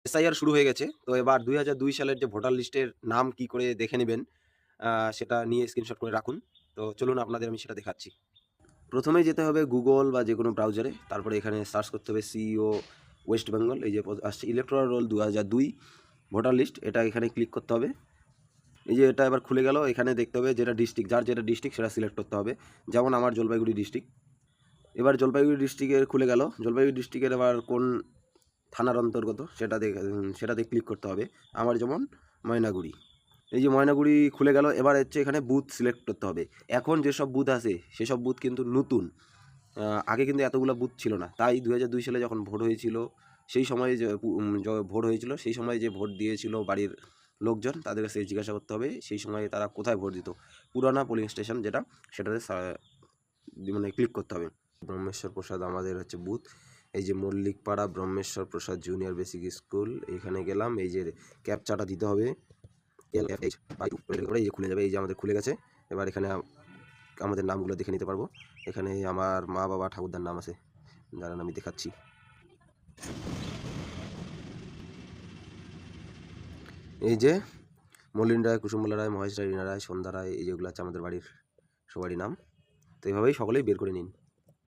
SIR শুরু হয়ে গেছে। তো এবার ২০০২ সালের যে ভোটার লিস্টের নাম কি করে দেখে নিবেন, সেটা নিয়ে স্ক্রিনশট করে রাখুন। তো চলুন আপনাদের আমি সেটা দেখাচ্ছি। প্রথমেই যেতে হবে গুগল বা যেকোনো ব্রাউজারে। তারপরে এখানে সার্চ করতে হবে সিইও ওয়েস্ট বেঙ্গল। এই যে আসছে ইলেকটোরাল রোল ২০০২ ভোটার লিস্ট, এটা এখানে ক্লিক করতে হবে। এই যে এটা এবার খুলে গেল। এখানে দেখতে হবে যেটা ডিস্ট্রিক্ট, যার যেটা ডিস্ট্রিক্ট সেটা সিলেক্ট করতে হবে। যেমন আমার জলপাইগুড়ি ডিস্ট্রিক্ট। এবার জলপাইগুড়ি ডিস্ট্রিক্টের খুলে গেল। জলপাইগুড়ি ডিস্ট্রিক্টের এবার কোন থানার অন্তর্গত সেটাতে ক্লিক করতে হবে। আমার যেমন ময়নাগুড়ি। এই যে ময়নাগুড়ি খুলে গেল। এবার হচ্ছে এখানে বুথ সিলেক্ট করতে হবে। এখন যেসব বুথ আছে সেসব বুথ কিন্তু নতুন। আগে কিন্তু এতগুলো বুথ ছিল না। তাই ২০০২ সালে যখন ভোট হয়েছিল, সেই সময়ে যে ভোট হয়েছিল সেই সময় যে ভোট দিয়েছিল বাড়ির লোকজন, তাদের কাছে জিজ্ঞাসা করতে হবে সেই সময়ে তারা কোথায় ভোট দিত। পুরানা পোলিং স্টেশন যেটা, সেটাতে মানে ক্লিক করতে হবে। ব্রহ্মেশ্বর প্রসাদ আমাদের হচ্ছে বুথ। এই যে মল্লিকপাড়া ব্রহ্মেশ্বর প্রসাদ জুনিয়র বেসিক স্কুল, এইখানে গেলাম। এই যে ক্যাপচাটা দিতে হবে, LFH এই যে খুলে যাবে। এই যে আমাদের খুলে গেছে। এবার এখানে আমাদের নামগুলো দেখে নিতে পারবো। এখানে আমার মা বাবা ঠাকুরদার নাম আছে, দাঁড়ান আমি দেখাচ্ছি। এই যে মলিন রায়, কুসুমলা রায়, মহেশ রায়, রীনা রায়, সন্ধ্যা রায়, এই যেগুলো আছে আমাদের বাড়ির সবারই নাম। তো এইভাবেই সকলেই বের করে নিন।